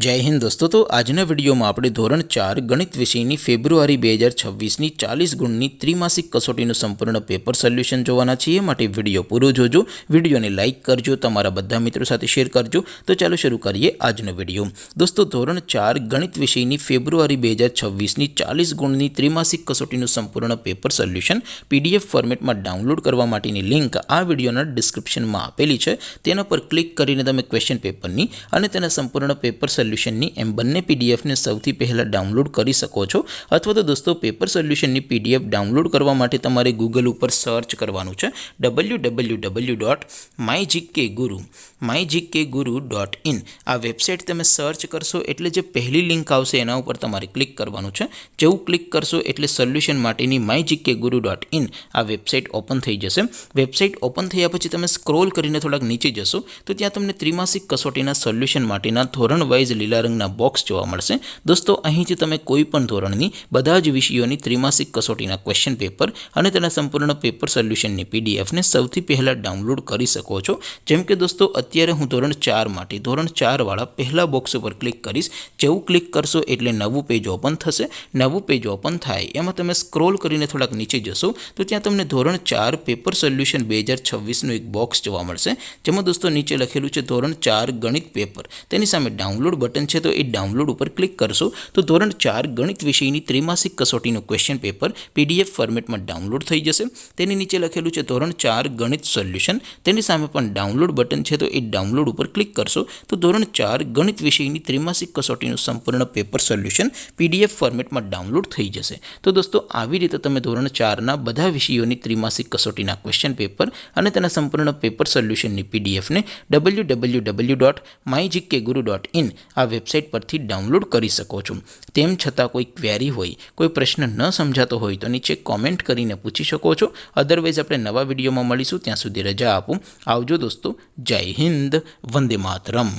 जय हिंद दोस्तों। तो આજના વિડીયોમાં આપણે ધોરણ 4 ગણિત વિષયની ફેબ્રુઆરી 2026ની 40 ગુણની ત્રિમાસિક કસોટીનું સંપૂર્ણ પેપર સોલ્યુશન જોવાના છીએ। માટે વિડીયો પૂરો જોજો, વિડીયોને લાઇક કરજો, તમારા બધા મિત્રો સાથે શેર કરજો। તો ચાલો શરૂ કરીએ આજનો વિડીયો। દોસ્તો ધોરણ 4 ગણિત વિષયની ફેબ્રુઆરી 2026ની 40 ગુણની ત્રિમાસિક કસોટીનું સંપૂર્ણ પેપર સોલ્યુશન PDF ફોર્મેટમાં ડાઉનલોડ કરવા માટેની લિંક આ વિડીયોના ડિસ્ક્રિપ્શનમાં આપેલી છે। તેના પર ક્લિક કરીને તમે ક્વેશ્ચન પેપરની અને તેના સંપૂર્ણ પેપર સોલ્યુશનની એમ બંને પીડીએફને સૌથી પહેલાં ડાઉનલોડ કરી શકો છો। અથવા તો દોસ્તો પેપર સોલ્યુશનની પીડીએફ ડાઉનલોડ કરવા માટે તમારે ગૂગલ ઉપર સર્ચ કરવાનું છે www.mygkguru.in। આ વેબસાઇટ તમે સર્ચ કરશો એટલે જે પહેલી લિંક આવશે એના ઉપર તમારે ક્લિક કરવાનું છે। જેવું ક્લિક કરશો એટલે સોલ્યુશન માટેની mygkguru.in આ વેબસાઇટ ઓપન થઈ જશે। વેબસાઇટ ઓપન થયા પછી તમે સ્ક્રોલ કરીને થોડાક નીચે જશો તો ત્યાં તમને ત્રિમાસિક કસોટીના સોલ્યુશન માટેના ધોરણ વાઇઝ લીલા રંગના બોક્સ જોવા મળશે। દોસ્તો અહીંથી તમે કોઈ પણ ધોરણની બધા જ વિષયોની ત્રિમાસિક કસોટીના ક્વેશ્ચન પેપર અને તેના સંપૂર્ણ પેપર સોલ્યુશનની પીડીએફને સૌથી પહેલાં ડાઉનલોડ કરી શકો છો। જેમ કે દોસ્તો અત્યારે હું ધોરણ 4 માટે ધોરણ 4 વાળા પહેલા બોક્સ ઉપર ક્લિક કરીશ। જેવું ક્લિક કરશો એટલે નવું પેજ ઓપન થશે। નવું પેજ ઓપન થાય એમાં તમે સ્ક્રોલ કરીને થોડાક નીચે જશો તો ત્યાં તમને ધોરણ 4 પેપર સોલ્યુશન 2026નું એક બોક્સ જોવા મળશે। જેમાં દોસ્તો નીચે લખેલું છે ધોરણ 4 ગણિત પેપર, તેની સામે ડાઉનલોડ બટન છે તો એ ડાઉનલોડ ઉપર ક્લિક કરશો તો ધોરણ 4 ગણિત વિષયની ત્રિમાસિક કસોટીનું ક્વેશ્ચન પેપર PDF ફોર્મેટમાં ડાઉનલોડ થઈ જશે। તેની નીચે લખેલું છે ધોરણ 4 ગણિત સોલ્યુશન, તેની સામે પણ ડાઉનલોડ બટન છે તો એ ડાઉનલોડ ઉપર ક્લિક કરશો તો ધોરણ 4 ગણિત વિષયની ત્રિમાસિક કસોટીનું સંપૂર્ણ પેપર સોલ્યુશન PDF ફોર્મેટમાં ડાઉનલોડ થઈ જશે। તો દોસ્તો આવી રીતે તમે ધોરણ 4ના બધા વિષયોની ત્રિમાસિક કસોટીના ક્વેશ્ચન પેપર અને તેના સંપૂર્ણ પેપર સોલ્યુશનની પીડીએફને www.mygkguru.in આ વેબસાઇટ પરથી ડાઉનલોડ કરી શકો છો। તેમ છતાં કોઈ ક્વેરી હોય, કોઈ પ્રશ્ન ન સમજાતો હોય તો નીચે કોમેન્ટ કરીને પૂછી શકો છો। અધરવાઇઝ આપણે નવા વિડીયોમાં મળીશું, ત્યાં સુધી રજા આપો। આવજો દોસ્તો, જય હિન્દ, વંદે માતરમ।